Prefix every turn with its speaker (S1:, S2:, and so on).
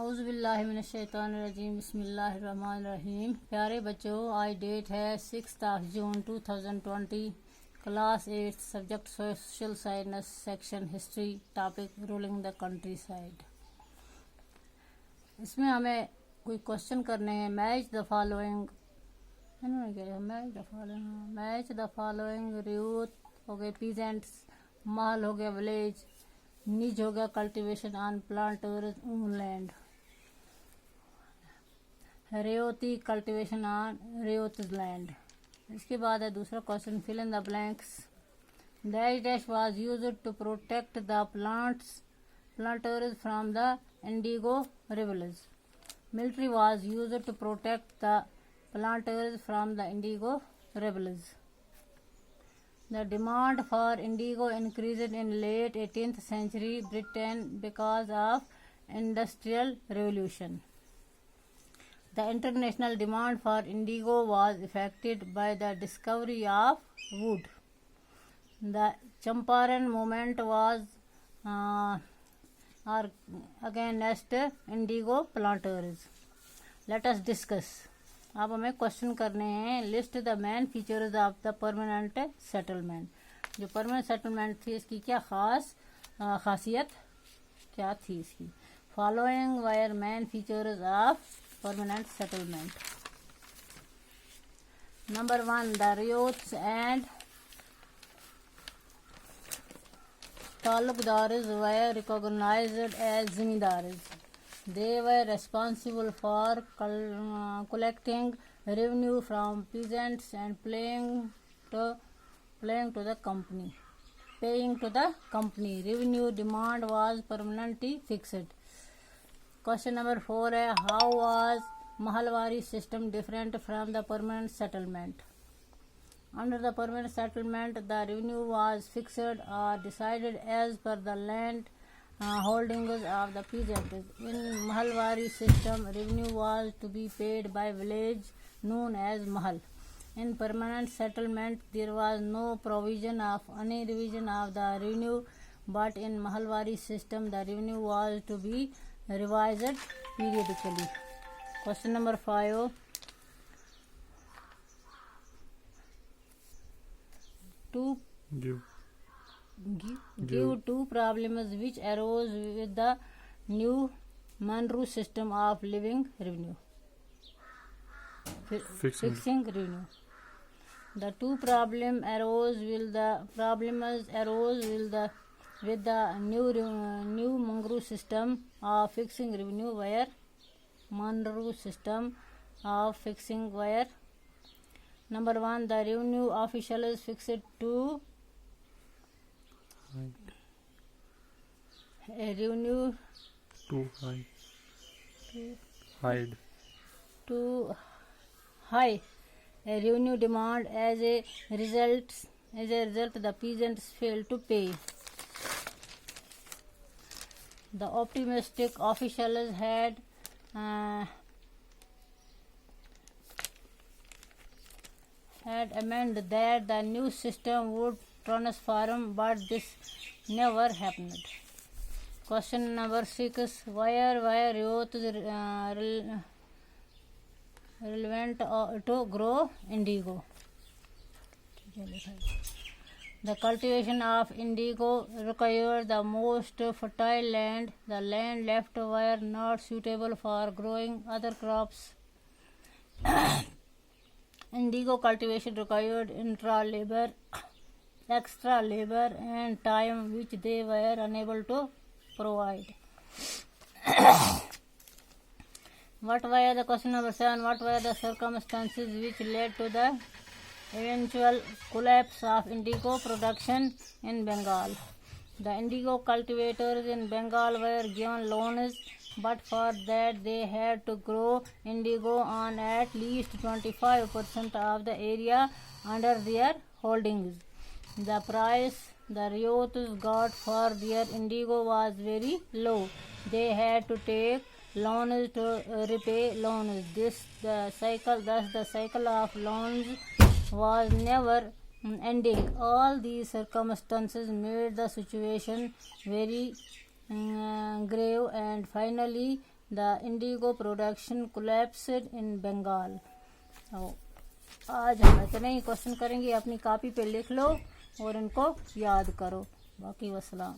S1: औज़ुबिल्लाहिमिनश्शैतानिर्रजीम बिस्मिल्लाहिर्रहमानिर्रहीम। प्यारे बच्चों, आज डेट है 6 जून 2020, class 8, subject social science, section history, topic ruling the country side. इसमें हमें कोई क्वेश्चन करने हैं। मैच द फॉलोइंग यूथ हो गए, पीजेंट्स, महल हो गया, विलेज, निज हो गया, cultivation on planters land, raiyati cultivation on ryot land. इसके बाद है दूसरा question, fill in the blanks. Dash dash was used to protect the planters from the indigo rebels. Military was used to protect the planters from the indigo rebels. The demand for indigo increased in late 18th century Britain because of Industrial Revolution. The international demand for indigo was affected by the discovery of wood. The Champaran movement was against indigo planters. Let us discuss. अब हमें question करने हैं। List the main features of the permanent settlement. जो permanent settlement थी, इसकी क्या खासियत क्या थी इसकी। Following were main features of permanent settlement. Number 1, the ryots and taluqdars were recognized as zamindars. They were responsible for collecting revenue from peasants and paying to the company. Revenue demand was permanently fixed. Question number 4 है, how was Mahalwari system different from the permanent settlement? Under the permanent settlement, the revenue was fixed or decided as per the land holdings of the peasants. In Mahalwari system, revenue was to be paid by village known as Mahal. In permanent settlement, there was no provision of any revision of the revenue, but in Mahalwari system, the revenue was to be revised periodically. Question number 5. Give two problems which arose with the new Monroe system of living revenue. Fixing revenue. The two problems arose with the new Monroe system of fixing revenue, where Monroe system of fixing where. Number 1, the revenue officials fixed to high a revenue demand. As a result, the peasants failed to pay. The optimistic officials had amended that the new system would transform, but this never happened. Question number 6, where were youth relevant to grow indigo? The cultivation of indigo required the most fertile land. The land left were not suitable for growing other crops. Indigo cultivation required extra labor and time, which they were unable to provide. Question number 7, what were the circumstances which led to the eventual collapse of indigo production in Bengal? The indigo cultivators in Bengal were given loans, but for that they had to grow indigo on at least 25% of the area under their holdings. The price the Riots got for their indigo was very low. They had to take loans to repay loans. Thus the cycle of loans was never ending. All these circumstances made the situation very grave, and finally the indigo production collapsed in Bengal. आज हम इतने ही question करेंगे, अपनी copy पे लिख लो और इनको याद करो। बाकी वसलाम।